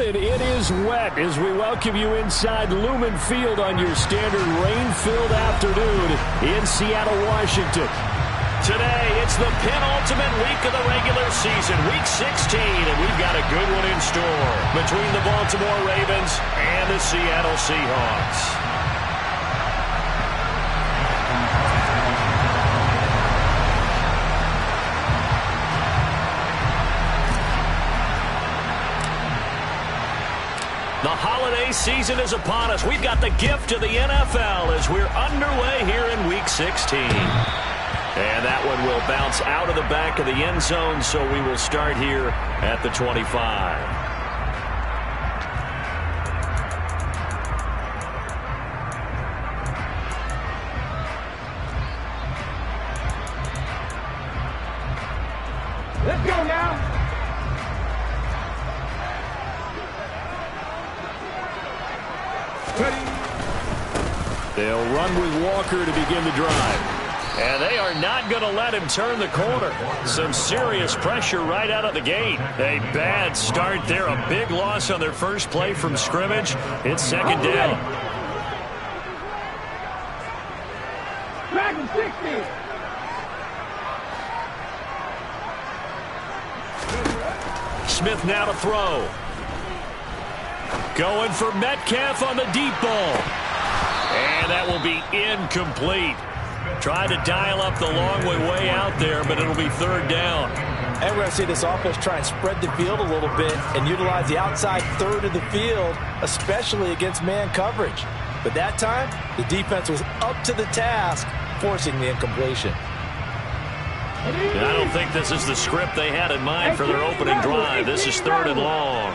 and it is wet as we welcome you inside Lumen Field on your standard rain-filled afternoon in Seattle, Washington. Today, it's the penultimate week of the regular season, Week 16, and we've got a good one in store between the Baltimore Ravens and the Seattle Seahawks. The holiday season is upon us. We've got the gift of the NFL as we're underway here in Week 16. And that one will bounce out of the back of the end zone, so we will start here at the 25. Let's go now. They'll run with Walker to begin the drive. And they are not going to let him turn the corner. Some serious pressure right out of the gate. A bad start there. A big loss on their first play from scrimmage. It's second down. Dragon 60. Smith now to throw. Going for Metcalf on the deep ball. And that will be incomplete. Tried to dial up the long way out there, but it'll be third down. And we're going to see this offense try and spread the field a little bit and utilize the outside third of the field, especially against man coverage. But that time, the defense was up to the task, forcing the incompletion. I don't think this is the script they had in mind for their opening drive. This is third and long.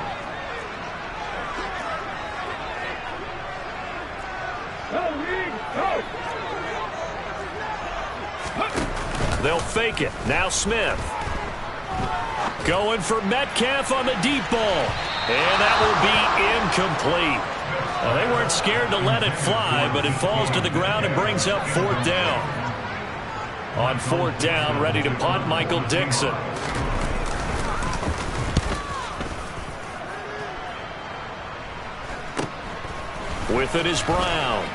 They'll fake it. Now Smith. Going for Metcalf on the deep ball. And that will be incomplete. Well, they weren't scared to let it fly, but it falls to the ground and brings up fourth down. On fourth down, ready to punt, Michael Dixon. With it is Brown.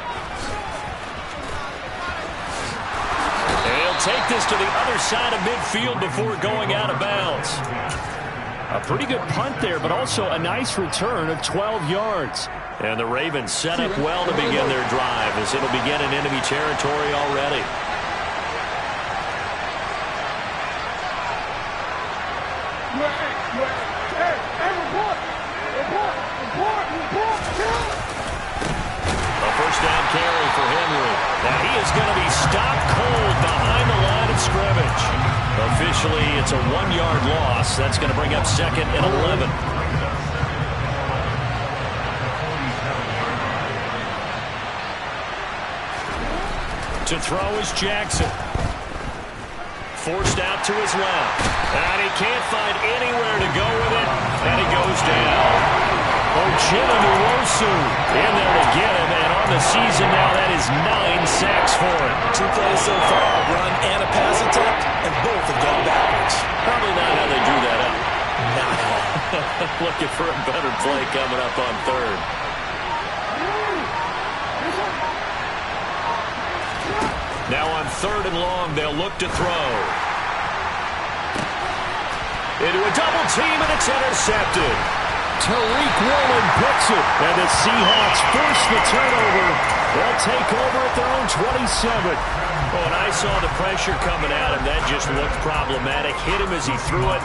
Take this to the other side of midfield before going out of bounds. A pretty good punt there, but also a nice return of 12 yards. And the Ravens set up well to begin their drive as it'll begin in enemy territory already. A first down carry for Henry. Now he is going to be stopped cold behind the line of scrimmage. Officially, it's a 1-yard loss. That's going to bring up second and 11. To throw is Jackson. Forced out to his left. And he can't find anywhere to go with it. And he goes down. Ochinowosu in there to get him, and on the season now, that is 9 sacks for him. 2 plays so far, a run and a pass attempt, and both have gone backwards. Probably not how they drew that up. Not at all. Looking for a better play coming up on third. Now on third and long, they'll look to throw. Into a double team, and it's intercepted. Tariq Woolen picks it, and the Seahawks force the turnover. They'll take over at their own 27. Oh, and I saw the pressure coming at him. That just looked problematic. Hit him as he threw it,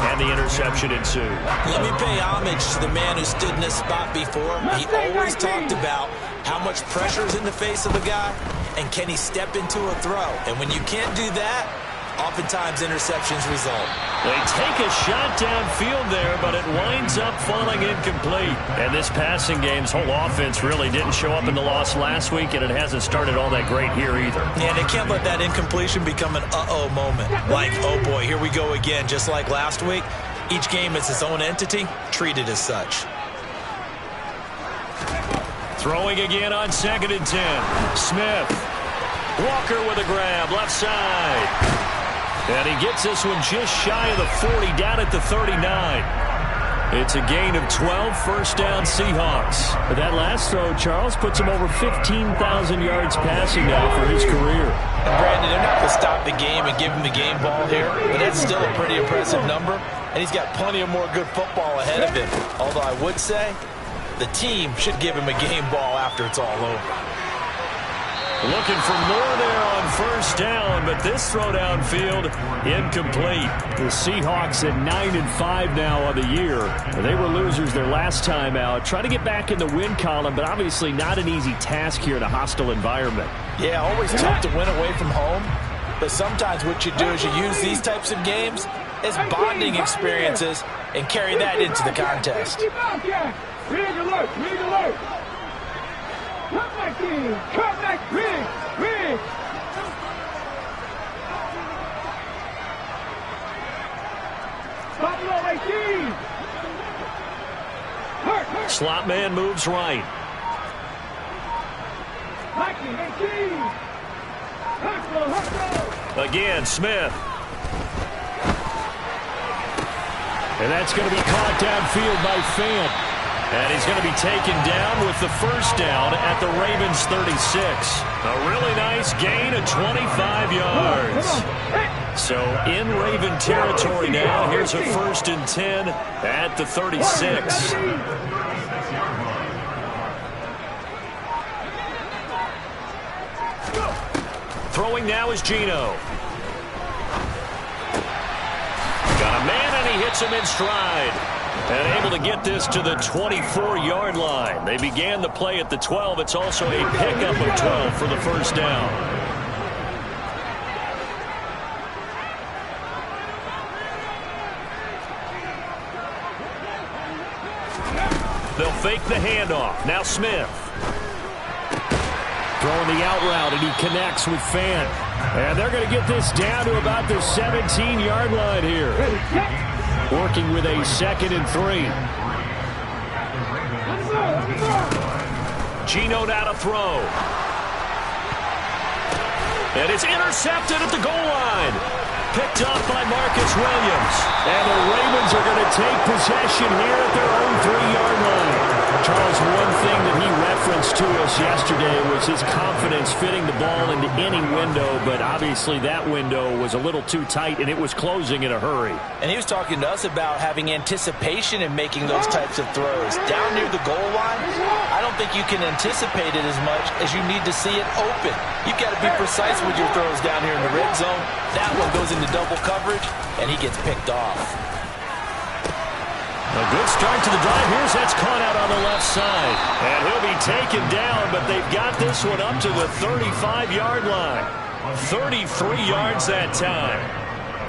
and the interception ensued. Let me pay homage to the man who stood in this spot before. He always talked about how much pressure is in the face of a guy, and can he step into a throw. And when you can't do that, oftentimes interceptions result. They take a shot downfield there, but it winds up falling incomplete. And this passing game's whole offense really didn't show up in the loss last week, and it hasn't started all that great here either. Yeah, they can't let that incompletion become an uh-oh moment. Like, oh boy, here we go again, just like last week. Each game is its own entity, treated as such. Throwing again on 2nd and 10. Smith. Walker with a grab, left side. And he gets this one just shy of the 40, down at the 39. It's a gain of 12, first down Seahawks. But that last throw, Charles, puts him over 15,000 yards passing now for his career. And Brandon, they're not going to stop the game and give him the game ball here, but that's still a pretty impressive number, and he's got plenty of more good football ahead of him. Although I would say the team should give him a game ball after it's all over. Looking for more there on first down, but this throw downfield incomplete. The Seahawks at 9-5 now on the year. They were losers their last time out. Trying to get back in the win column, but obviously not an easy task here in a hostile environment. Yeah, always tough to win away from home. But sometimes what you do is you use these types of games as bonding experiences and carry that into the contest. Rig alert, rig alert. Come back in, come back, rig. Buffalo 18. Hurt. Slot man moves right. 18. Again, Smith. And that's going to be caught downfield by Fant. And he's going to be taken down with the first down at the Ravens 36. A really nice gain of 25 yards. So in Raven territory now. Here's a 1st and 10 at the 36. Throwing now is Geno. Got a man, and he hits him in stride. And able to get this to the 24-yard line. They began the play at the 12. It's also a pickup of 12 for the first down. They'll fake the handoff. Now Smith. Throwing the out route, and he connects with Fant. And they're going to get this down to about the 17-yard line here. Working with a 2nd and 3. Geno now to throw. And it's intercepted at the goal line. Picked up by Marcus Williams. And the Ravens are going to take possession here at their own 3-yard line. Charles, one thing that he referenced to us yesterday was his confidence fitting the ball into any window, but obviously that window was a little too tight, and it was closing in a hurry. And he was talking to us about having anticipation in making those types of throws. Down near the goal line, I don't think you can anticipate it as much as you need to see it open. You've got to be precise with your throws down here in the red zone. That one goes into double coverage, and he gets picked off. A good start to the drive. Here's that's caught out on the left side. And he'll be taken down, but they've got this one up to the 35-yard line. 33 yards that time.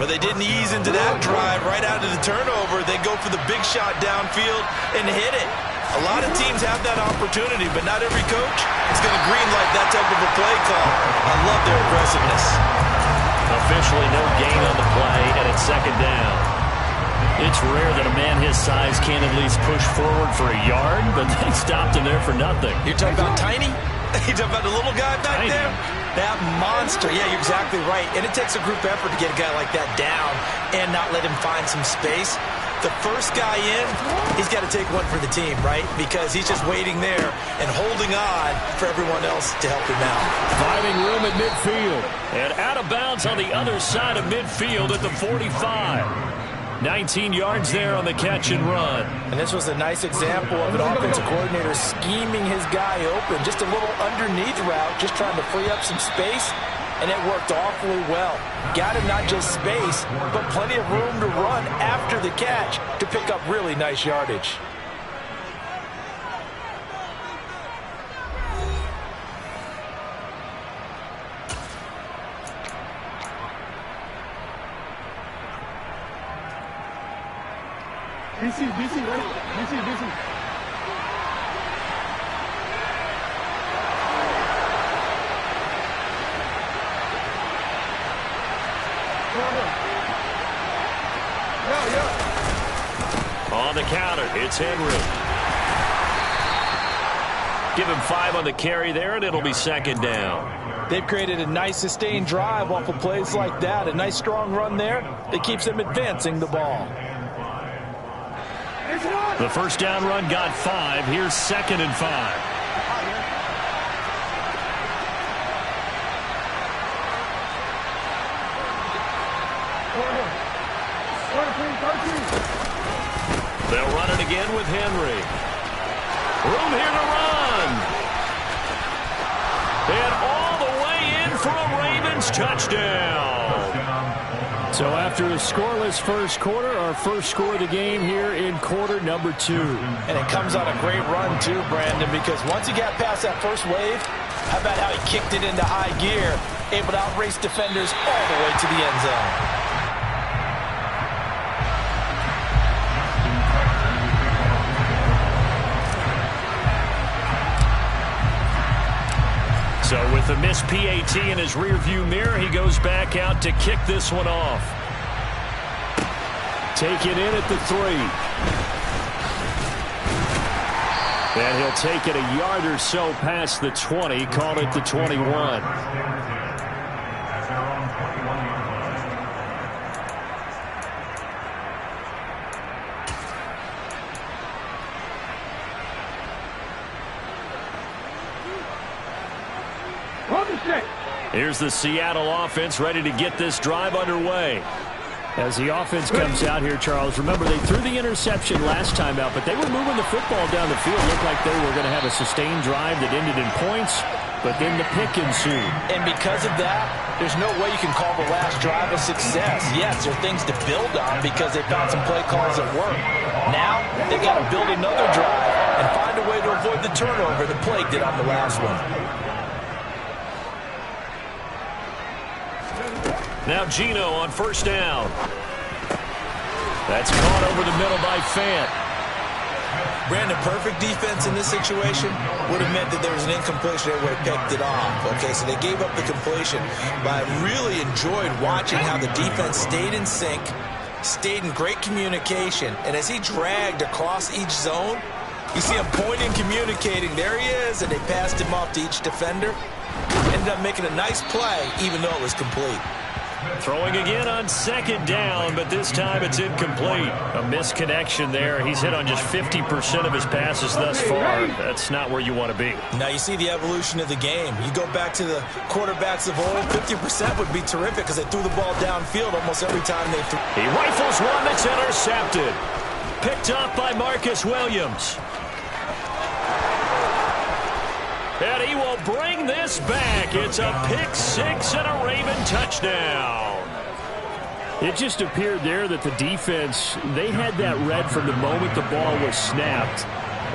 But they didn't ease into that drive right out of the turnover. They go for the big shot downfield and hit it. A lot of teams have that opportunity, but not every coach is going to greenlight that type of a play call. I love their aggressiveness. Officially no gain on the play, and it's 2nd down. It's rare that a man his size can't at least push forward for a yard, but they stopped him there for nothing. You're talking about tiny? You're talking about the little guy back Tiny. there? That monster. Yeah, you're exactly right. And it takes a group effort to get a guy like that down and not let him find some space. The first guy in, he's got to take one for the team, right? Because he's just waiting there and holding on for everyone else to help him out. Finding room at midfield. And out of bounds on the other side of midfield at the 45. 19 yards there on the catch and run. And this was a nice example of an offensive coordinator scheming his guy open. Just a little underneath route, just trying to free up some space, and it worked awfully well. Got him not just space, but plenty of room to run after the catch to pick up really nice yardage. DC, ready? DC. On the counter, it's Henry. Give him 5 on the carry there, and it'll be 2nd down. They've created a nice sustained drive off of plays like that. A nice strong run there that keeps them advancing the ball. The first down run got 5. Here's 2nd and 5. They'll run it again with Henry. Room here to run. And all the way in for a Ravens touchdown. So after a scoreless first quarter, our first score of the game here in quarter number 2. And it comes on a great run too, Brandon, because once he got past that first wave, how about how he kicked it into high gear, able to outrace defenders all the way to the end zone. So with the missed PAT in his rearview mirror, he goes back out to kick this one off. Take it in at the 3. And he'll take it a yard or so past the 20, call it the 21. Here's the Seattle offense ready to get this drive underway. As the offense comes out here, Charles, remember they threw the interception last time out, but they were moving the football down the field. Looked like they were going to have a sustained drive that ended in points, but then the pick ensued. And because of that, there's no way you can call the last drive a success. Yes, there are things to build on because they found some play calls that work. Now, they've got to build another drive and find a way to avoid the turnover that plagued it on the last one. Now Geno on first down. That's caught over the middle by Fant. Brandon, perfect defense in this situation would have meant that there was an incompletion. They would have picked it off. Okay, so they gave up the completion. But I really enjoyed watching how the defense stayed in sync, stayed in great communication. And as he dragged across each zone, you see him pointing, communicating. There he is, and they passed him off to each defender. Ended up making a nice play, even though it was complete. Throwing again on second down, but this time it's incomplete. A misconnection there. He's hit on just 50% of his passes thus far. That's not where you want to be. Now you see the evolution of the game. You go back to the quarterbacks of old, 50% would be terrific because they threw the ball downfield almost every time they threw. He rifles one that's intercepted. Picked up by Marcus Williams. And he will bring this back. It's a pick 6 and a Raven touchdown. It just appeared there that the defense, they had that read from the moment the ball was snapped.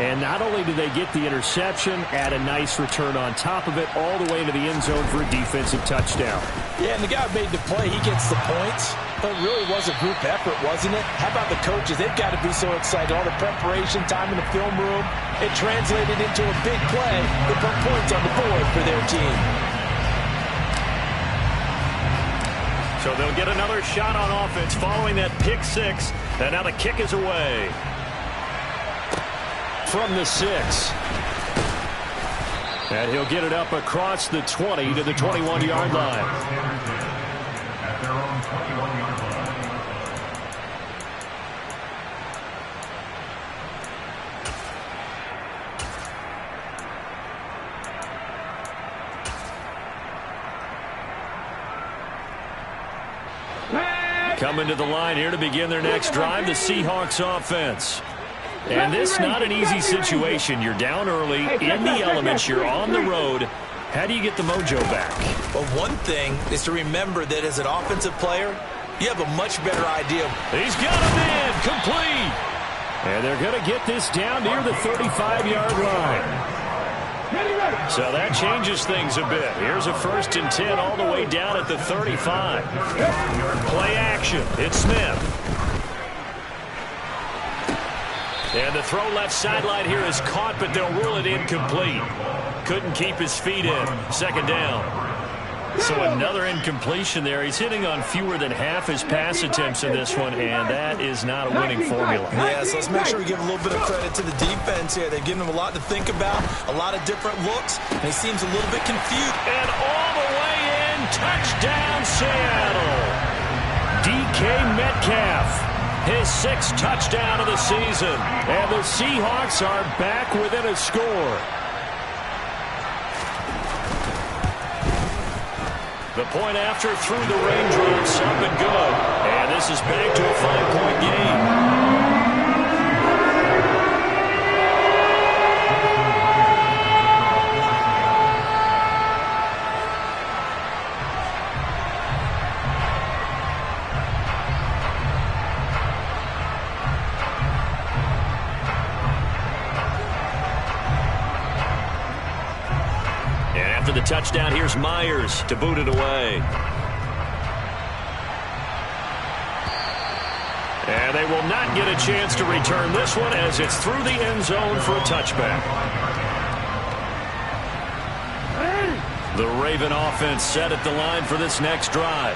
And not only did they get the interception, add a nice return on top of it, all the way into the end zone for a defensive touchdown. Yeah, and the guy who made the play, he gets the points. But it really was a group effort, wasn't it? How about the coaches? They've got to be so excited. All the preparation, time in the film room, it translated into a big play that put points on the board for their team. So they'll get another shot on offense following that pick 6. And now the kick is away. From the 6. And he'll get it up across the 20 to the 21-yard line. Coming to the line here to begin their next drive, the Seahawks offense. And this not an easy situation. You're down early, in the elements, you're on the road. How do you get the mojo back? Well, one thing is to remember that as an offensive player, you have a much better idea. He's got him in, complete. And they're going to get this down near the 35-yard line. So that changes things a bit. Here's a 1st and 10 all the way down at the 35. Play action. It's Smith. And the throw left sideline here is caught, but they'll rule it incomplete. Couldn't keep his feet in. 2nd down. So another incompletion there. He's hitting on fewer than half his pass attempts in this one, and that is not a winning formula. Yeah, so let's make sure we give a little bit of credit to the defense here. They've given him a lot to think about, a lot of different looks, and he seems a little bit confused. And all the way in, touchdown Seattle. DK Metcalf. His 6th touchdown of the season. And the Seahawks are back within a score. The point after through the raindrops, up and good. And this is back to a 5-point game. The touchdown, here's Myers to boot it away. And they will not get a chance to return this one as it's through the end zone for a touchback. The Raven offense set at the line for this next drive.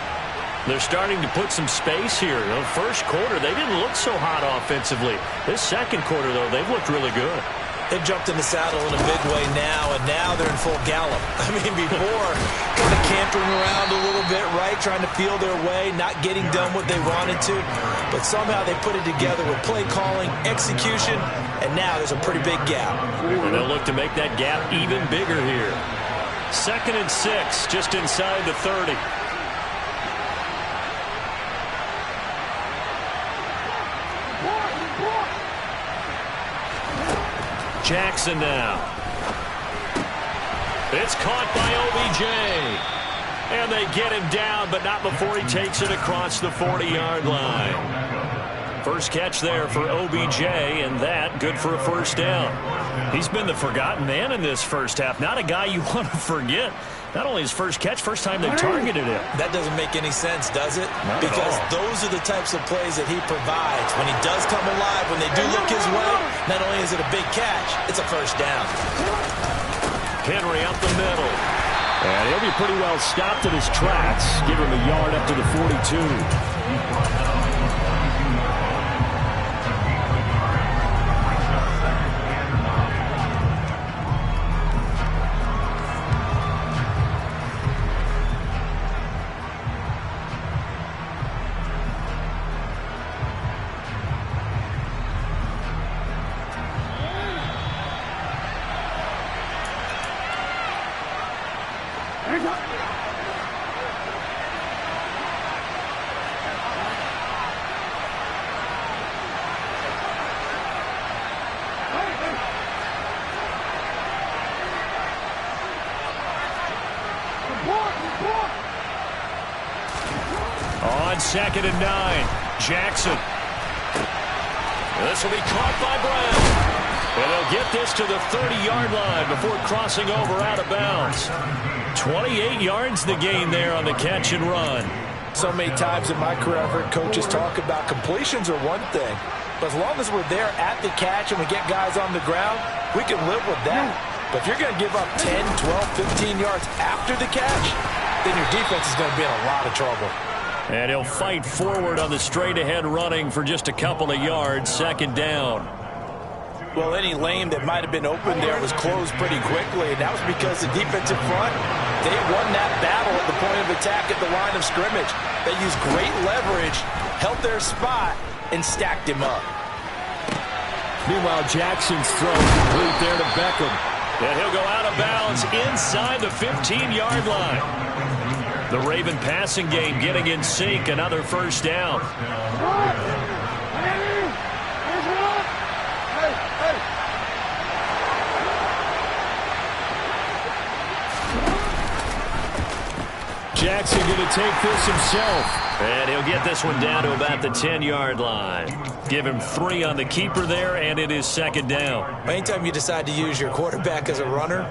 They're starting to put some space here. The first quarter, they didn't look so hot offensively. This second quarter, though, they've looked really good. They've jumped in the saddle in a big way now, and now they're in full gallop. I mean, before, kind of cantering around a little bit, right, trying to feel their way, not getting done what they wanted to. But somehow they put it together with play calling, execution, and now there's a pretty big gap. And they'll look to make that gap even bigger here. 2nd and 6, just inside the 30. Jackson now. It's caught by OBJ. And they get him down, but not before he takes it across the 40-yard line. First catch there for OBJ, and that good for a first down. He's been the forgotten man in this first half. Not a guy you want to forget. Not only his first catch, first time they targeted him. That doesn't make any sense, does it? Not because those are the types of plays that he provides. When he does come alive, when they do look his way, not only is it a big catch, it's a first down. Henry up the middle. And he'll be pretty well stopped in his tracks. Give him a yard up to the 42. On 2nd and 9, Jackson. This will be caught by Brown. And they'll get this to the 30-yard line before crossing over out of bounds. 28 yards the gain there on the catch and run. So many times in my career I've heard coaches talk about completions are one thing. But as long as we're there at the catch and we get guys on the ground, we can live with that. But if you're going to give up 10, 12, 15 yards after the catch, then your defense is going to be in a lot of trouble. And he'll fight forward on the straight-ahead running for just a couple of yards, 2nd down. Well, any lane that might have been open there was closed pretty quickly, and that was because the defensive front, they won that battle at the point of attack at the line of scrimmage. They used great leverage, held their spot, and stacked him up. Meanwhile, Jackson's throw complete there to Beckham. And he'll go out of bounds inside the 15-yard line. The Raven passing game getting in sync, another first down. Jackson going to take this himself. And he'll get this one down to about the 10-yard line. Give him 3 on the keeper there, and it is 2nd down. Anytime you decide to use your quarterback as a runner,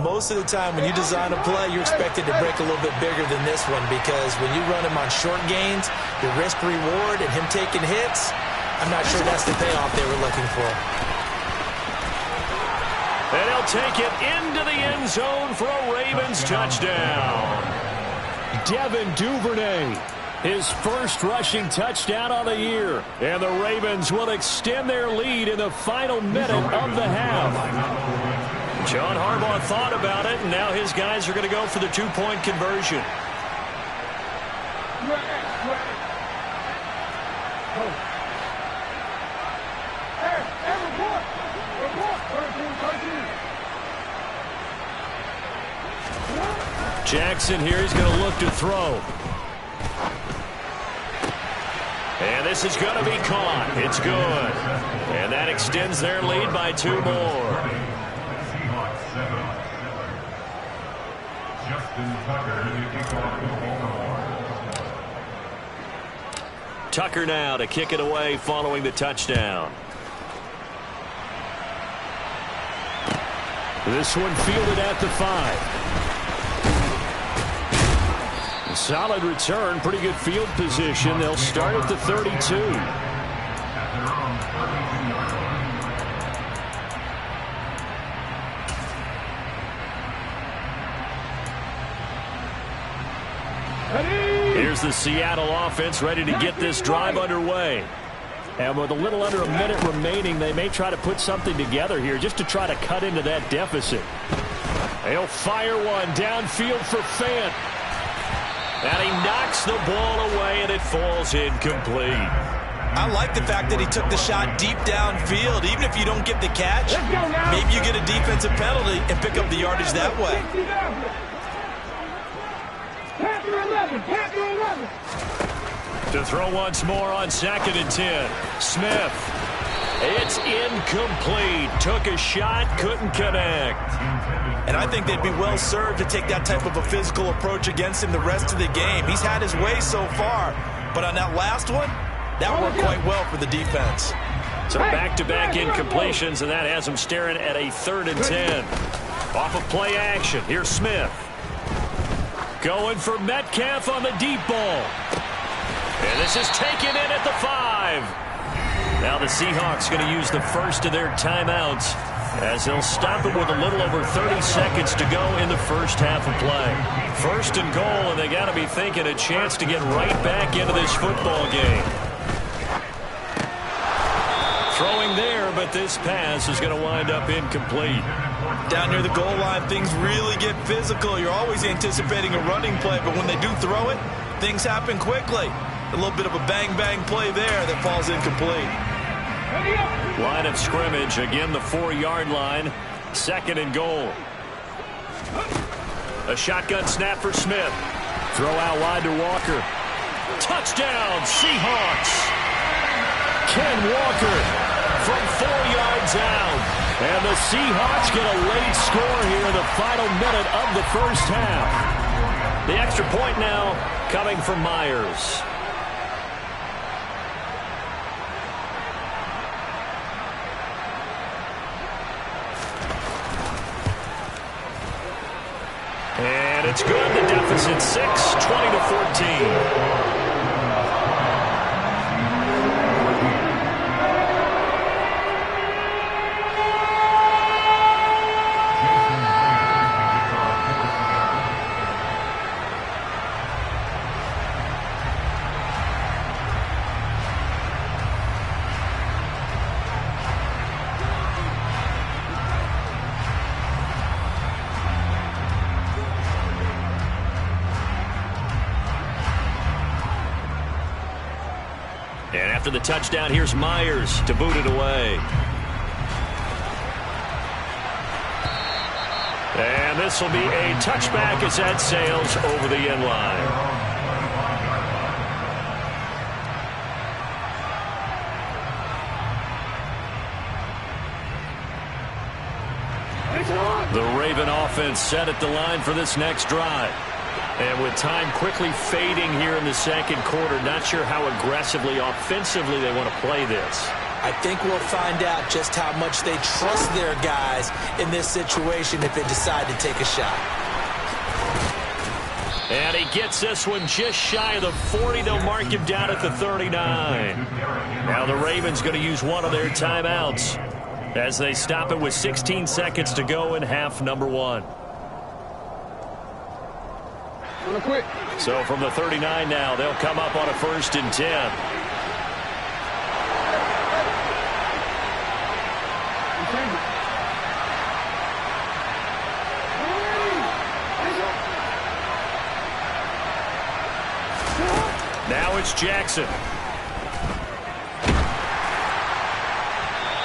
most of the time when you design a play, you're expected to break a little bit bigger than this one, because when you run him on short gains, your risk-reward and him taking hits, I'm not sure that's the payoff they were looking for. And he'll take it into the end zone for a Ravens touchdown. Devin Duvernay, his first rushing touchdown of the year. And the Ravens will extend their lead in the final minute of the half. John Harbaugh thought about it, and now his guys are going to go for the 2-point conversion. Jackson here, he's going to look to throw. And this is going to be caught. It's good. And that extends their lead by 2 more. Tucker now to kick it away following the touchdown. This one fielded at the 5. Solid return, pretty good field position. They'll start at the 32. Here's the Seattle offense ready to get this drive underway. And with a little under a minute remaining, they may try to put something together here just to try to cut into that deficit. They'll fire one downfield for Fant. And he knocks the ball away, and it falls incomplete. I like the fact that he took the shot deep downfield. Even if you don't get the catch, maybe you get a defensive penalty and pick up the yardage that way. To throw once more on 2nd and 10. Smith. It's incomplete. Took a shot, couldn't connect. And I think they'd be well served to take that type of a physical approach against him the rest of the game. He's had his way so far, but on that last one, that worked quite well for the defense. So back-to-back incompletions, and that has him staring at a 3rd and 10. Off of play action, here's Smith. Going for Metcalf on the deep ball. And this is taken in at the 5. Now the Seahawks going to use the first of their timeouts as they'll stop it with a little over 30 seconds to go in the first half of play. 1st and goal, and they got to be thinking a chance to get right back into this football game. Throwing there, but this pass is going to wind up incomplete. Down near the goal line, things really get physical. You're always anticipating a running play, but when they do throw it, things happen quickly. A little bit of a bang-bang play there that falls incomplete. Line of scrimmage, again the 4-yard line. 2nd and goal. A shotgun snap for Smith. Throw out wide to Walker. Touchdown, Seahawks. Ken Walker from 4 yards out. And the Seahawks get a late score here in the final minute of the first half. The extra point now coming from Myers. And it's good. The deficit 6, 20-14. And after the touchdown, here's Myers to boot it away. And this will be a touchback as that sails over the end line. The Raven offense set at the line for this next drive. And with time quickly fading here in the 2nd quarter, not sure how aggressively, offensively they want to play this. I think we'll find out just how much they trust their guys in this situation if they decide to take a shot. And he gets this one just shy of the 40. They'll mark him down at the 39. Now the Ravens going to use one of their timeouts as they stop it with 16 seconds to go in half number 1. So from the 39 now, they'll come up on a 1st and 10. Now it's Jackson.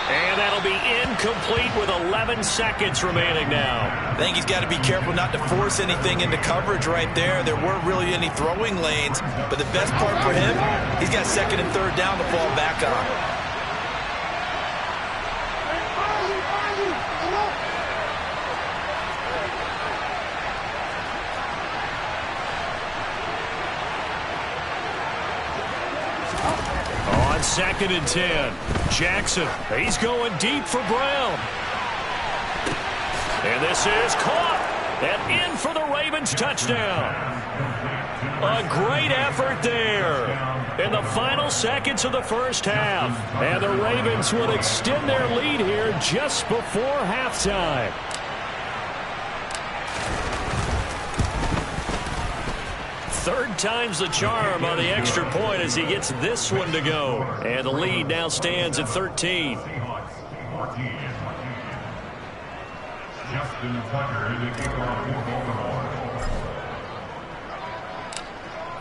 And that'll be incomplete with 11 seconds remaining now. I think he's got to be careful not to force anything into coverage right there. There weren't really any throwing lanes, but the best part for him, he's got second and third down to fall back on. On 2nd and 10, Jackson, he's going deep for Brown. And this is caught and in for the Ravens touchdown. A great effort there in the final seconds of the first half. And the Ravens will extend their lead here just before halftime. Third time's the charm on the extra point as he gets this one to go. And the lead now stands at 13.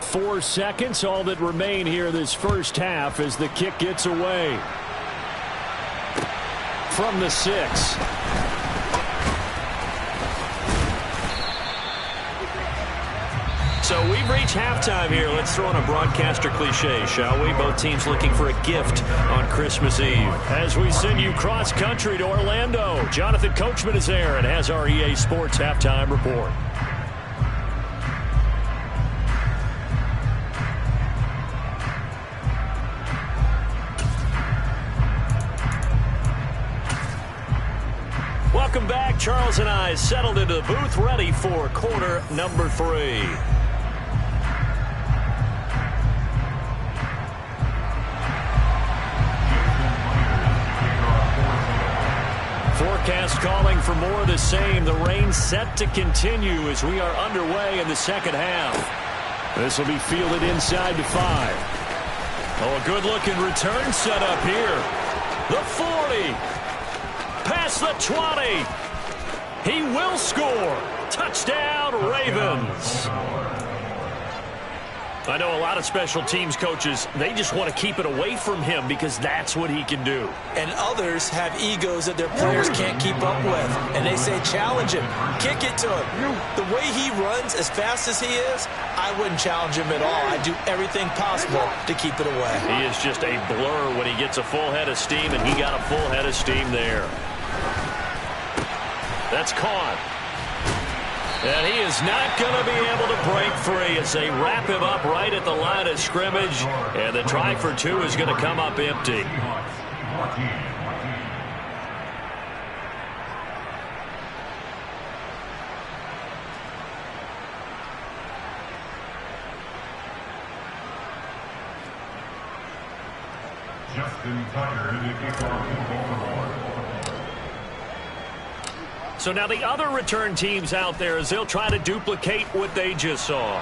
4 seconds, all that remain here this first half as the kick gets away. From the 6. So we've reached halftime here. Let's throw in a broadcaster cliche, shall we? Both teams looking for a gift on Christmas Eve. As we send you cross-country to Orlando, Jonathan Coachman is there and has our EA Sports halftime report. Welcome back. Charles and I settled into the booth, ready for quarter number 3. Forecast calling for more of the same. The rain set to continue as we are underway in the second half. This will be fielded inside to 5. Oh, a good-looking return set up here. The 40. Past the 20. He will score. Touchdown, Ravens. I know a lot of special teams coaches, they just want to keep it away from him because that's what he can do. And others have egos that their players can't keep up with. And they say, challenge him, kick it to him. The way he runs as fast as he is, I wouldn't challenge him at all. I'd do everything possible to keep it away. He is just a blur when he gets a full head of steam, and he got a full head of steam there. That's caught. And he is not going to be able to break free as they wrap him up right at the line of scrimmage. And the try for 2 is going to come up empty. So now the other return teams out there as they'll try to duplicate what they just saw.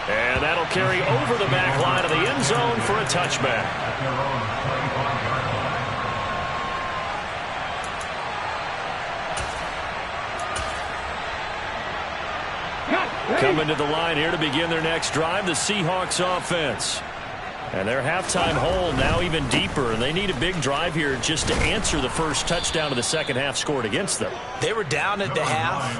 And that'll carry over the back line of the end zone for a touchback. Coming to the line here to begin their next drive, the Seahawks offense. And their halftime hole now even deeper, and they need a big drive here just to answer the first touchdown of the second half scored against them. They were down at the half.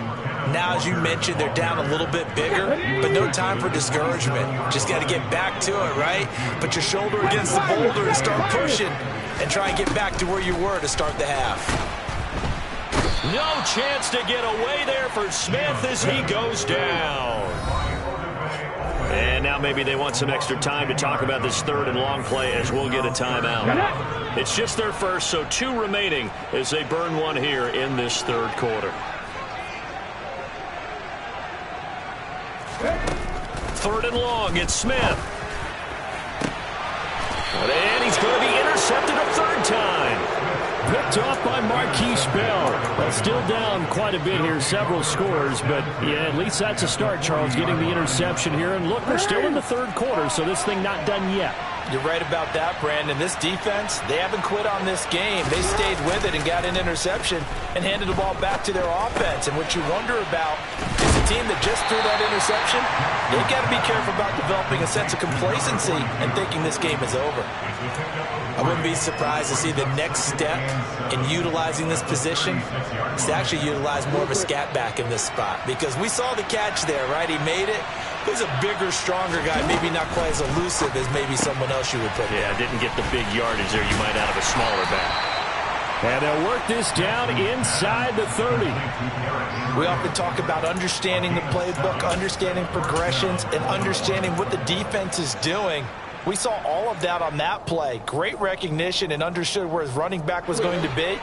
Now, as you mentioned, they're down a little bit bigger, but no time for discouragement. Just got to get back to it, right? Put your shoulder against the boulder and start pushing and try and get back to where you were to start the half. No chance to get away there for Smith as he goes down. And now maybe they want some extra time to talk about this third and long play as we'll get a timeout. It's just their first, so 2 remaining as they burn 1 here in this third quarter. Third and long, it's Smith. And he's going to be intercepted a third time. Picked off by Marquise Bell. Well, still down quite a bit here, several scores, but yeah, at least that's a start, Charles, getting the interception here. And look, we're still in the third quarter, so this thing not done yet. You're right about that, Brandon. This defense, they haven't quit on this game. They stayed with it and got an interception and handed the ball back to their offense. And what you wonder about is the team that just threw that interception, they've got to be careful about developing a sense of complacency and thinking this game is over. I wouldn't be surprised to see the next step in utilizing this position is to actually utilize more of a scat back in this spot, because we saw the catch there, right? He made it. He's a bigger, stronger guy, maybe not quite as elusive as maybe someone else you would put there. Yeah, didn't get the big yardage there you might out of a smaller back. And they'll work this down inside the 30. We often talk about understanding the playbook, understanding progressions, and understanding what the defense is doing. We saw all of that on that play. Great recognition and understood where his running back was going to be.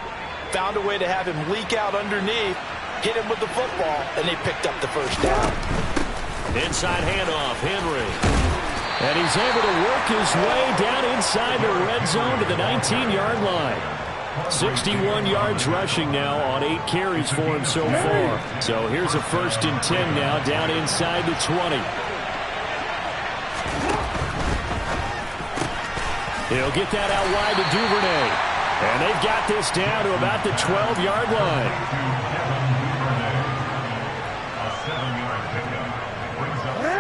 Found a way to have him leak out underneath, hit him with the football, and they picked up the first down. Inside handoff, Henry. And he's able to work his way down inside the red zone to the 19-yard line. 61 yards rushing now on 8 carries for him so far. So here's a 1st and 10 now down inside the 20. He'll get that out wide to Duvernay. And they've got this down to about the 12-yard line.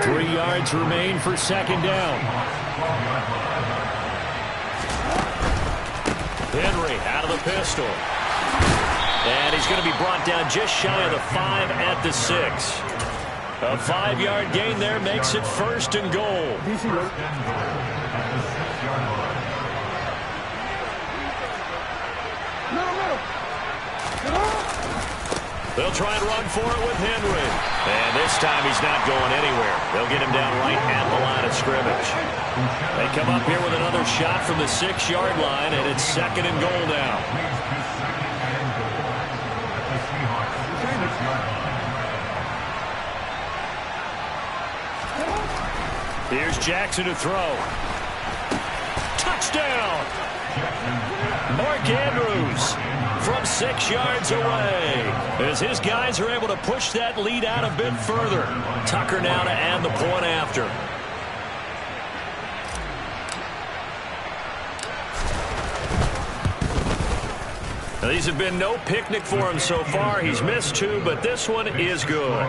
Three yards remain for 2nd down. Henry out of the pistol. And he's going to be brought down just shy of the 5 at the 6. A 5-yard gain there makes it 1st and goal. They'll try and run for it with Henry. And this time he's not going anywhere. They'll get him down right at the line of scrimmage. They come up here with another shot from the 6-yard line, and it's 2nd and goal now. Here's Jackson to throw. Touchdown! Mark Andrews from 6 yards away, as his guys are able to push that lead out a bit further. Tucker now to add the point after. Now, these have been no picnic for him so far. He's missed 2, but this one is good.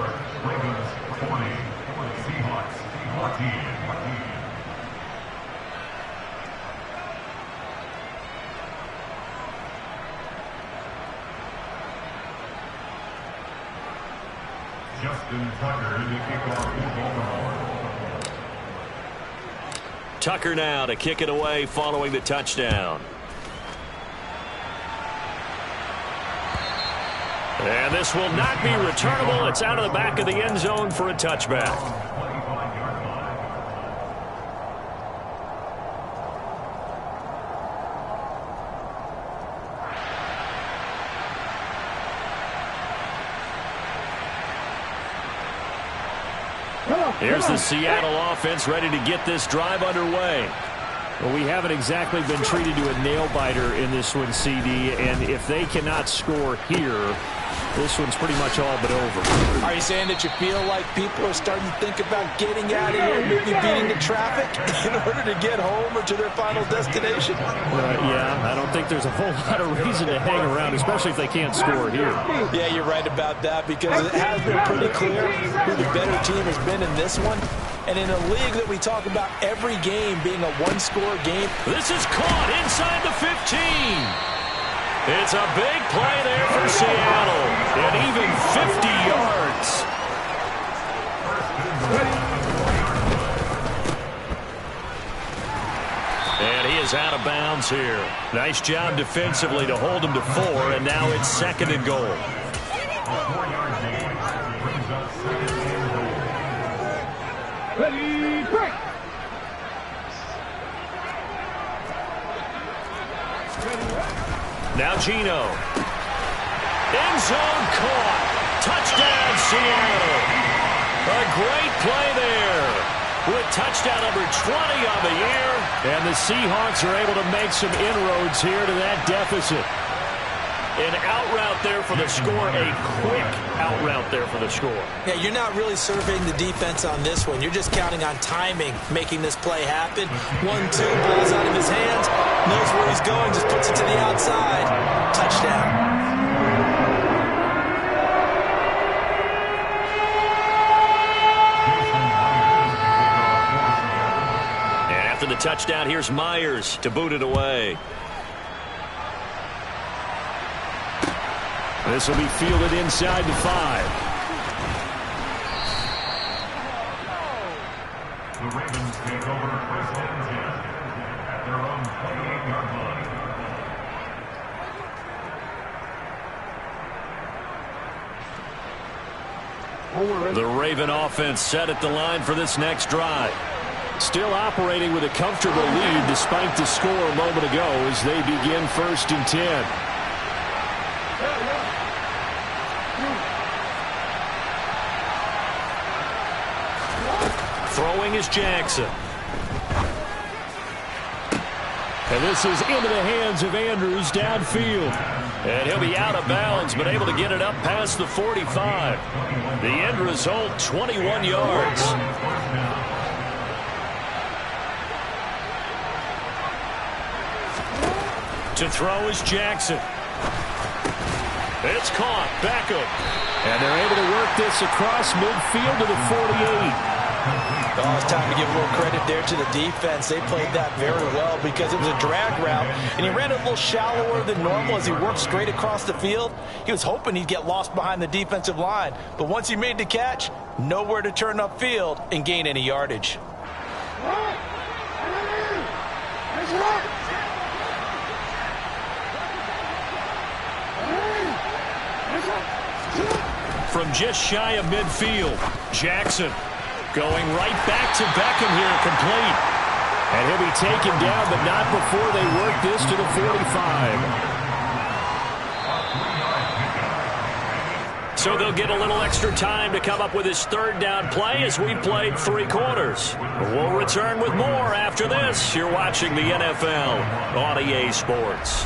Tucker now to kick it away following the touchdown. And this will not be returnable. It's out of the back of the end zone for a touchback. Here's the Seattle offense ready to get this drive underway. Well, we haven't exactly been treated to a nail-biter in this one, CD, and if they cannot score here, this one's pretty much all but over. Are you saying that you feel like people are starting to think about getting out of here, maybe beating the traffic in order to get home or to their final destination? Yeah, I don't think there's a whole lot of reason to hang around, especially if they can't score here. Yeah, you're right about that, because it has been pretty clear who the better team has been in this one. And in a league that we talk about every game being a one-score game. This is caught inside the 15. It's a big play there for Seattle. And even 50 yards. And he is out of bounds here. Nice job defensively to hold him to 4, and now it's 2nd and goal. Ready, break! Now Gino. End zone caught. Touchdown, Seattle. A great play there. With touchdown number 20 on the year. And the Seahawks are able to make some inroads here to that deficit. An out route there for the score. A quick out route there for the score. Yeah, you're not really surveying the defense on this one. You're just counting on timing, making this play happen. 1-2, ball's out of his hands. Knows where he's going, just puts it to the outside. Touchdown. touchdown. Here's Myers to boot it away. This will be fielded inside the 5. The Ravens take over first and 10 at their own 28-yard line. The Raven offense set at the line for this next drive. Still operating with a comfortable lead despite the score a moment ago as they begin first and 10. Throwing is Jackson. And this is into the hands of Andrews downfield. And he'll be out of bounds, but able to get it up past the 45. The end result, 21 yards. To throw is Jackson. It's caught. Beckham. And they're able to work this across midfield to the 48. Oh, it's time to give a little credit there to the defense. They played that very well because it was a drag route, and he ran a little shallower than normal as he worked straight across the field. He was hoping he'd get lost behind the defensive line, but once he made the catch, nowhere to turn upfield and gain any yardage. From just shy of midfield, Jackson going right back to Beckham here, complete. And he'll be taken down, but not before they work this to the 45. So they'll get a little extra time to come up with his third down play as we played 3 quarters. We'll return with more after this. You're watching the NFL on EA Sports.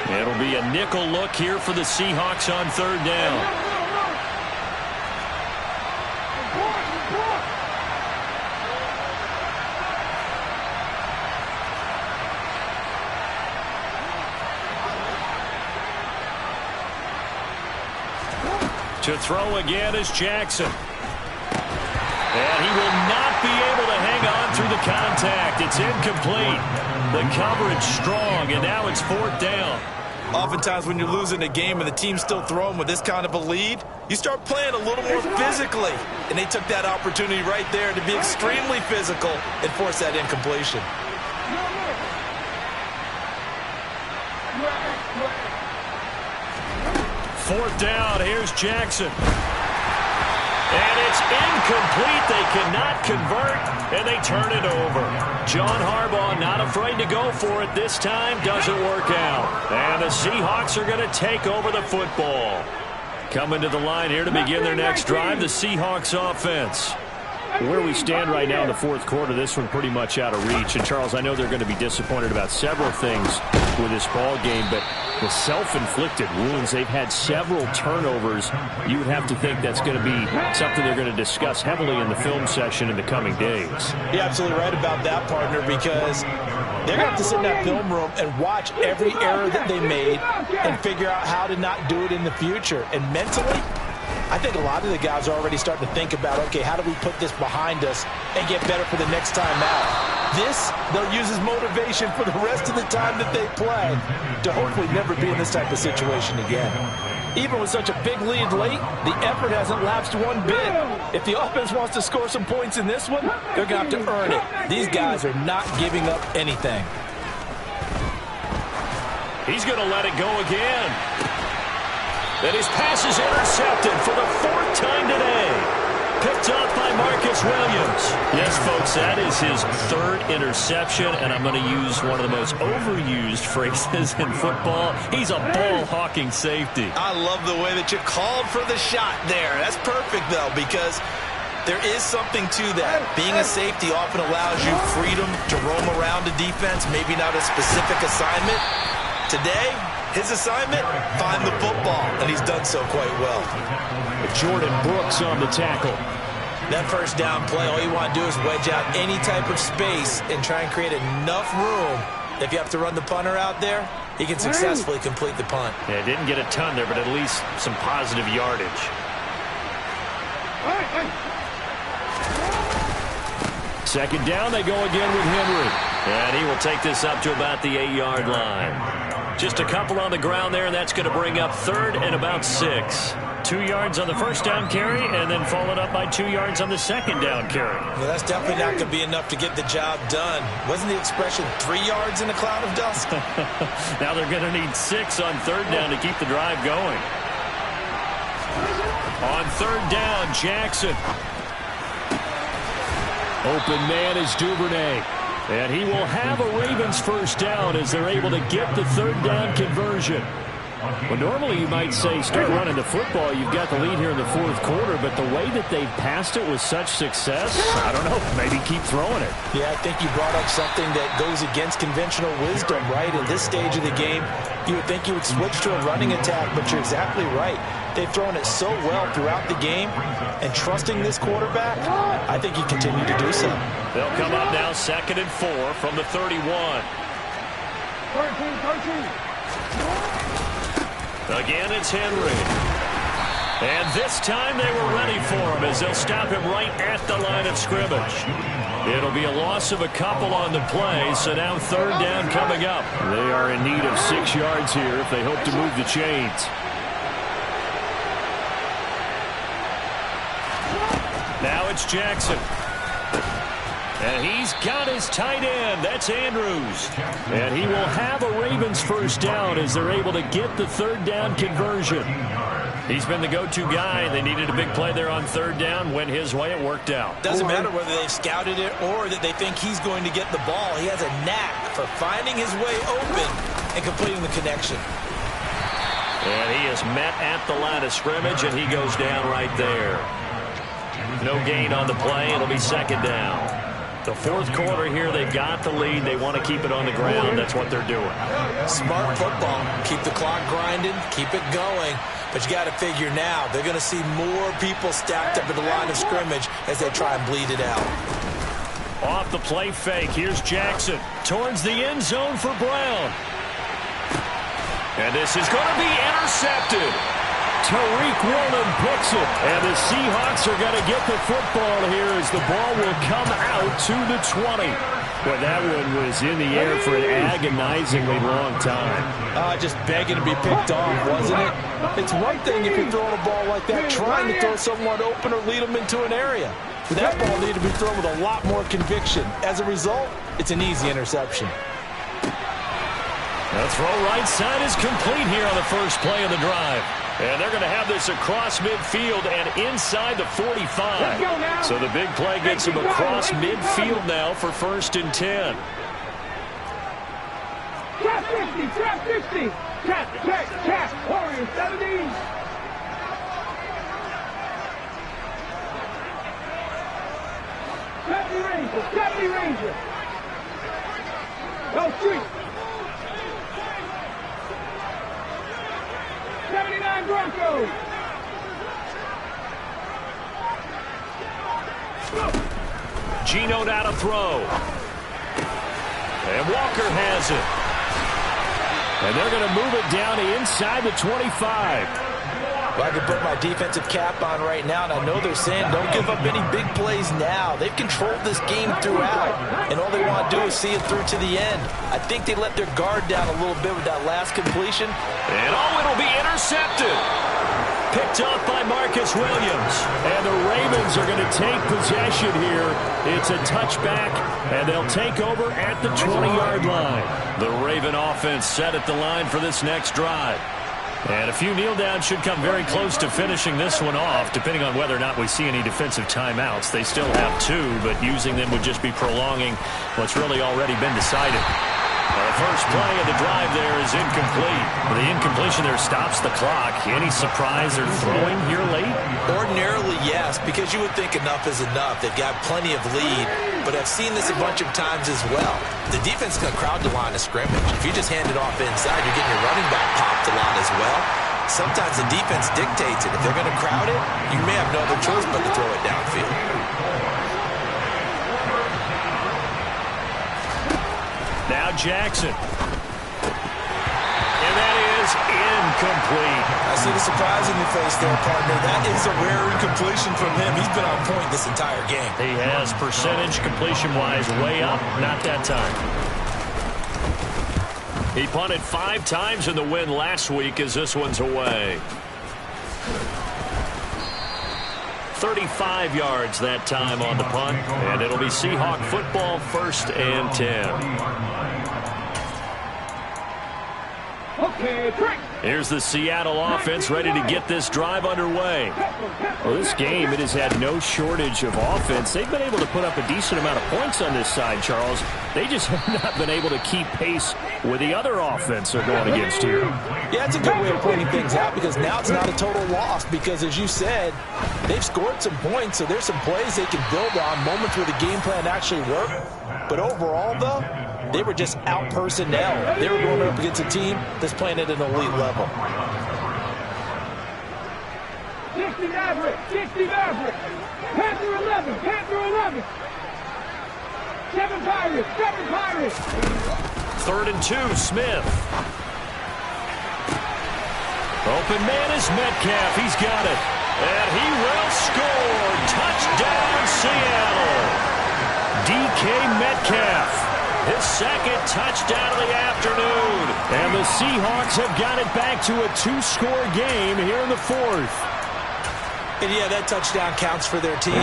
It'll be a nickel look here for the Seahawks on third down. To throw again is Jackson. And he will not be able to hang on through the contact. It's incomplete. The coverage strong, and now it's 4th down. Oftentimes when you're losing a game and the team's still throwing with this kind of a lead, you start playing a little more physically. And they took that opportunity right there to be extremely physical and force that incompletion. Fourth down, here's Jackson. And it's incomplete. They cannot convert, and they turn it over. John Harbaugh not afraid to go for it this time. Doesn't work out. And the Seahawks are going to take over the football. Coming to the line here to begin their next drive, the Seahawks offense. Where we stand right now in the 4th quarter, this one pretty much out of reach. And, Charles, I know they're going to be disappointed about several things with this ball game, but the self-inflicted wounds, they've had several turnovers. You would have to think that's going to be something they're going to discuss heavily in the film session in the coming days. You're absolutely right about that, partner, because they're going to have to sit in that film room and watch every error that they made and figure out how to not do it in the future. And mentally, I think a lot of the guys are already starting to think about, okay, how do we put this behind us and get better for the next time out? This, they'll use as motivation for the rest of the time that they play to hopefully never be in this type of situation again. Even with such a big lead late, the effort hasn't lapsed one bit. If the offense wants to score some points in this one, they're going to have to earn it. These guys are not giving up anything. He's going to let it go again. And his pass is intercepted for the 4th time today. Picked up by Marcus Williams. Yes, folks, that is his 3rd interception, and I'm going to use one of the most overused phrases in football. He's a ball-hawking safety. I love the way that you called for the shot there. That's perfect, though, because there is something to that. Being a safety often allows you freedom to roam around a defense, maybe not a specific assignment. Today, his assignment, find the football, and he's done so quite well. Jordan Brooks on the tackle. That first down play, all you want to do is wedge out any type of space and try and create enough room. If you have to run the punter out there, he can successfully complete the punt. Yeah, didn't get a ton there, but at least some positive yardage. Second down, they go again with Henry. And he will take this up to about the 8-yard line. Just a couple on the ground there, and that's going to bring up 3rd and about 6. 2 yards on the first down carry, and then followed up by 2 yards on the second down carry. Well, that's definitely not going to be enough to get the job done. Wasn't the expression 3 yards in a cloud of dust? Now they're going to need 6 on 3rd down to keep the drive going. On 3rd down, Jackson. Open man is Duvernay. And he will have a Ravens first down as they're able to get the 3rd down conversion. Well, normally you might say start running the football. You've got the lead here in the 4th quarter, but the way that they've passed it with such success, I don't know, maybe keep throwing it. Yeah, I think you brought up something that goes against conventional wisdom, right? In this stage of the game, you would think you would switch to a running attack, but you're exactly right. They've thrown it so well throughout the game, and trusting this quarterback, I think he continued to do so. They'll come up now 2nd and 4 from the 31. 13. Again, it's Henry. And this time they were ready for him as they'll stop him right at the line of scrimmage. It'll be a loss of a couple on the play, so now 3rd down coming up. They are in need of 6 yards here if they hope to move the chains. Now it's Jackson. And he's got his tight end. That's Andrews. And he will have a Ravens first down as they're able to get the 3rd down conversion. He's been the go-to guy. They needed a big play there on 3rd down. Went his way. It worked out. Doesn't matter whether they've scouted it or that they think he's going to get the ball. He has a knack for finding his way open and completing the connection. And he is met at the line of scrimmage, and he goes down right there. No gain on the play. It'll be 2nd down. The 4th quarter here, they've got the lead. They want to keep it on the ground. That's what they're doing. Smart football. Keep the clock grinding. Keep it going. But you got to figure now, they're going to see more people stacked up at the line of scrimmage as they try and bleed it out. Off the play fake. Here's Jackson towards the end zone for Brown. And this is going to be intercepted. Tariq Woolen picks it, and the Seahawks are going to get the football here as the ball will come out to the 20. Well, that one was in the air for an agonizingly long time. Just begging to be picked off, wasn't it? It's one thing if you're throwing a ball like that, trying to throw someone open or lead them into an area. That ball needed to be thrown with a lot more conviction. As a result, it's an easy interception. The throw right side is complete here on the first play of the drive. And they're going to have this across midfield and inside the 45. So the big play gets them across midfield now for 1st and 10. Trap 50, trap 50. Trap, Warriors 70. Trap the Ranger. Go street. 79 Broncos. Geno now to throw. And Walker has it. And they're going to move it down to inside the 25. Well, I can put my defensive cap on right now, and I know they're saying don't give up any big plays now. They've controlled this game throughout, and all they want to do is see it through to the end. I think they let their guard down a little bit with that last completion. And it'll be intercepted. Picked up by Marcus Williams. And the Ravens are going to take possession here. It's a touchback, and they'll take over at the 20-yard line. The Raven offense set at the line for this next drive. And a few kneel downs should come very close to finishing this one off, depending on whether or not we see any defensive timeouts. They still have 2, but using them would just be prolonging what's really already been decided. The first play of the drive there is incomplete. The incompletion there stops the clock. Any surprise they're throwing here late? Ordinarily, yes, because you would think enough is enough. They've got plenty of lead, but I've seen this a bunch of times as well. The defense is going to crowd the line of scrimmage. If you just hand it off inside, you're getting your running back popped a lot as well. Sometimes the defense dictates it. If they're going to crowd it, you may have no other choice but to throw it downfield. Now Jackson. is incomplete. I see the surprise in your face there, partner. That is a rare incompletion from him. He's been on point this entire game. He has percentage completion-wise way up. Not that time. He punted 5 times in the win last week as this one's away. 35 yards that time on the punt, and it'll be Seahawk football, 1st and 10. Okay, break. Here's the Seattle offense ready to get this drive underway. Well, this game, it has had no shortage of offense. They've been able to put up a decent amount of points on this side, Charles. They just have not been able to keep pace with the other offense they're going against here. Yeah, it's a good way of pointing things out because now it's not a total loss because, as you said, they've scored some points, so there's some plays they can build on, moments where the game plan actually worked. But overall, though, they were just out-personnel. They were going up against a team that's playing at an elite level. 60 Maverick, 60 Maverick. Panther 11, Panther 11. 7 Pirates, 7 Pirates. 3rd and 2, Smith. Open man is Metcalf. He's got it. And he will score. Touchdown, Seattle. DK Metcalf. His 2nd touchdown of the afternoon. And the Seahawks have got it back to a 2-score game here in the 4th. And yeah, that touchdown counts for their team,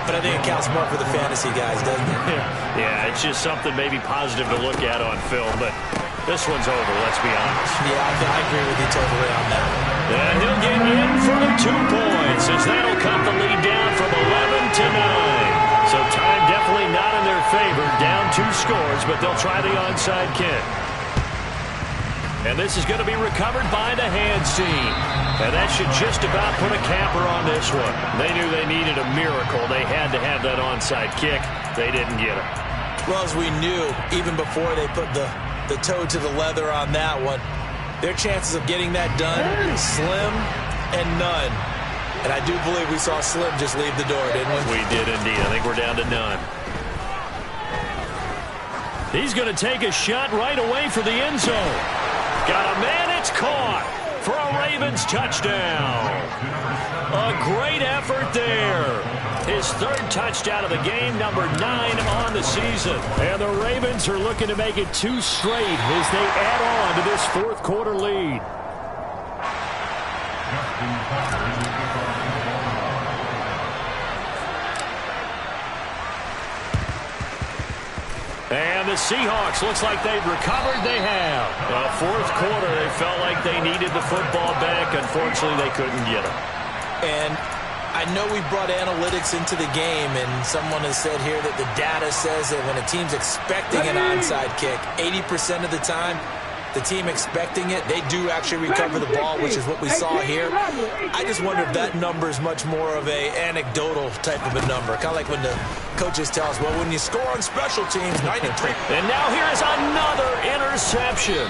but I think it counts more for the fantasy guys, doesn't it? Yeah, it's just something maybe positive to look at on film, but this one's over, let's be honest. Yeah, I agree with you totally on that. And he'll get in for the 2 points as that'll cut the lead down from 11 to 9. So time definitely not in their favor. Down 2 scores, but they'll try the onside kick. And this is going to be recovered by the hands team. And that should just about put a capper on this one. They knew they needed a miracle. They had to have that onside kick. They didn't get it. Well, as we knew, even before they put the toe to the leather on that one, their chances of getting that done, slim and none. And I do believe we saw Slim just leave the door, didn't we? We did indeed. I think we're down to none. He's going to take a shot right away for the end zone. Got a man, it's caught for a Ravens touchdown. A great effort there. His 3rd touchdown of the game, number 9 on the season. And the Ravens are looking to make it 2 straight as they add on to this 4th quarter lead. And the Seahawks, looks like they've recovered. They have. 4th quarter, they felt like they needed the football back. Unfortunately, they couldn't get it. And I know we brought analytics into the game, and someone has said here that the data says that when a team's expecting an onside kick, 80% of the time, the team expecting it, they do actually recover the ball, which is what we saw here. I just wonder if that number is much more of a anecdotal type of a number. Kind of like when the coaches tell us, well, when you score on special teams, 93. And now here's another interception.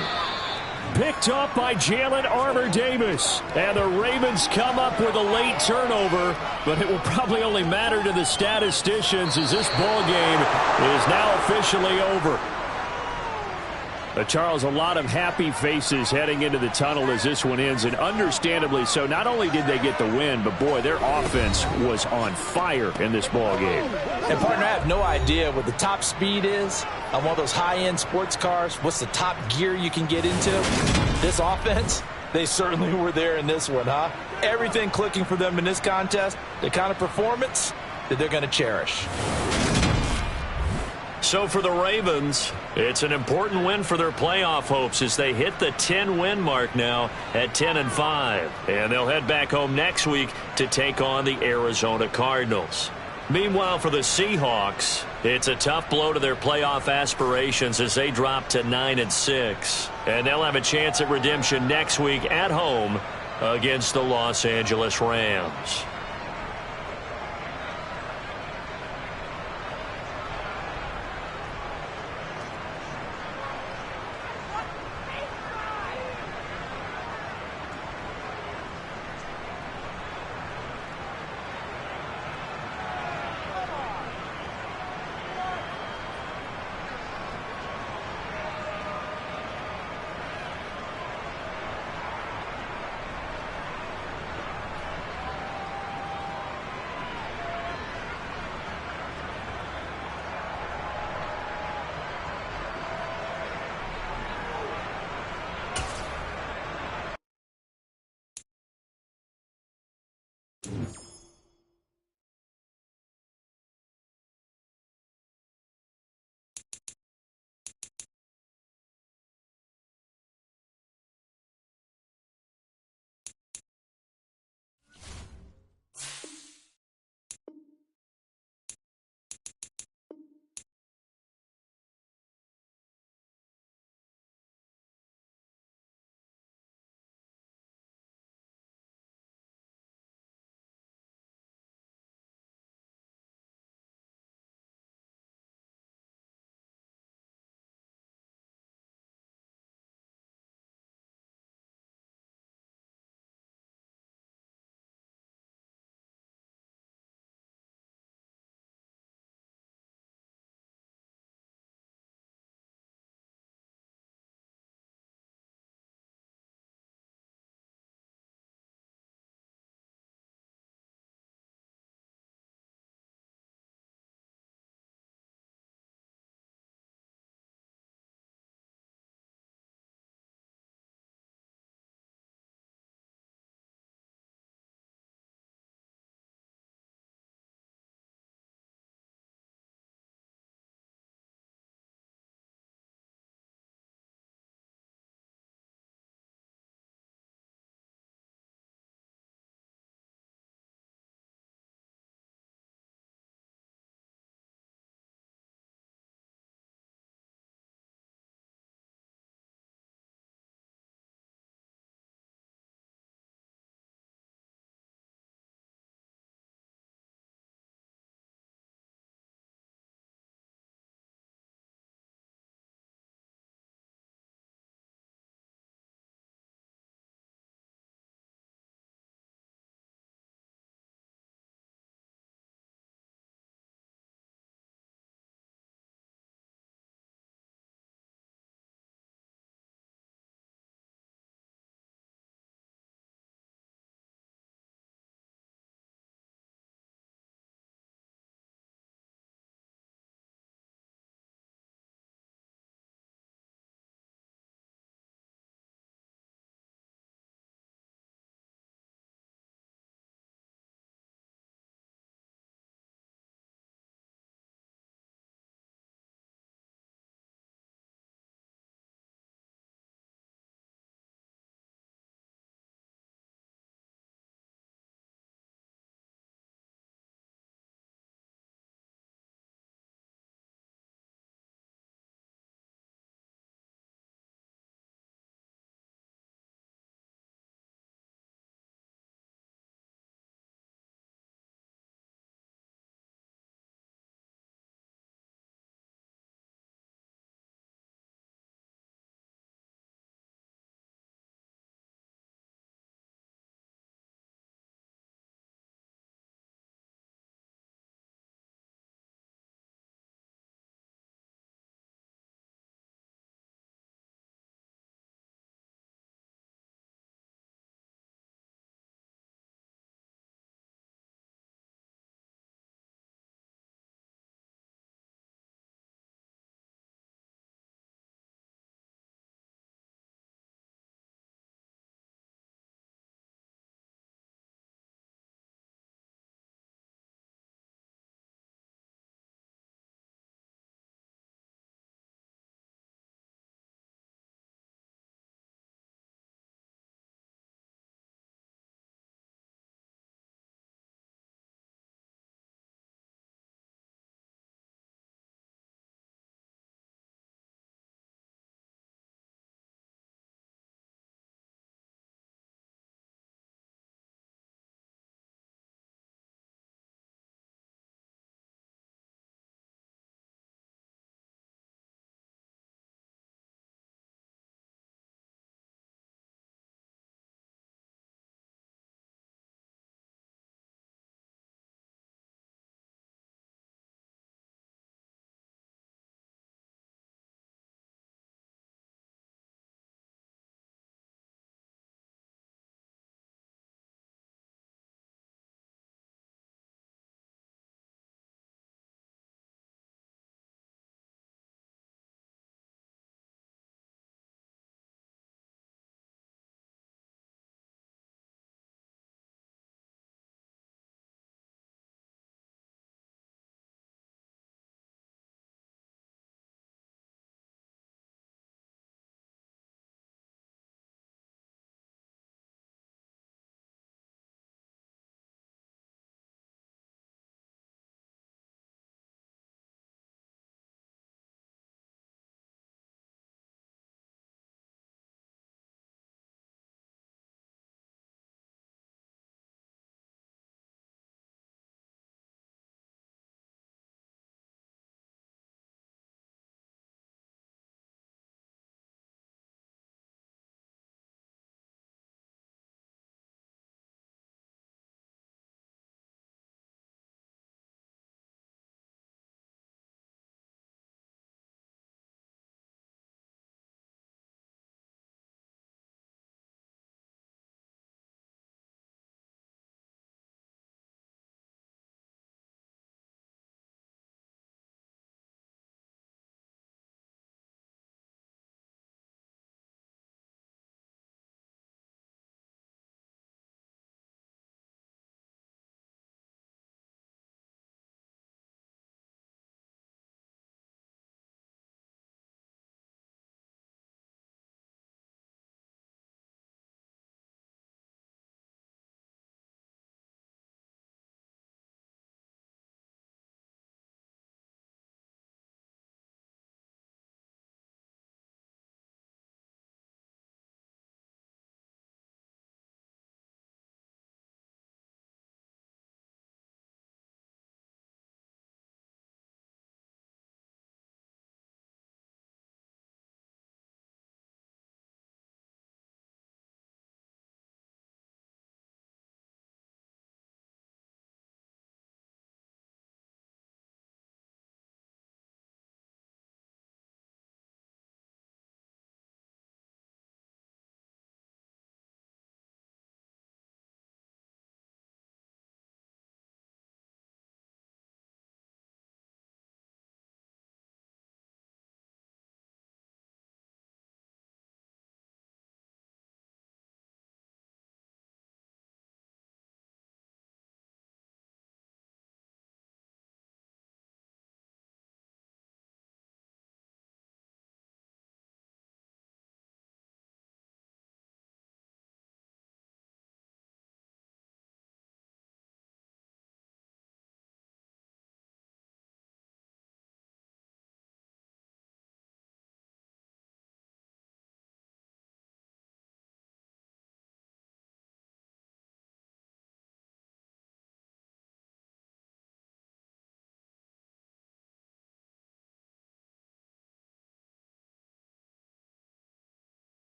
Picked up by Jalen Armour-Davis. And the Ravens come up with a late turnover, but it will probably only matter to the statisticians as this ball game is now officially over. Charles, a lot of happy faces heading into the tunnel as this one ends, and understandably so. Not only did they get the win, but boy, their offense was on fire in this ball game. And partner, I have no idea what the top speed is on one of those high-end sports cars. What's the top gear you can get into? This offense, they certainly were there in this one, huh? Everything clicking for them in this contest, the kind of performance that they're going to cherish. So for the Ravens, it's an important win for their playoff hopes as they hit the 10-win mark now at 10-5. And they'll head back home next week to take on the Arizona Cardinals. Meanwhile, for the Seahawks, it's a tough blow to their playoff aspirations as they drop to 9-6. And they'll have a chance at redemption next week at home against the Los Angeles Rams.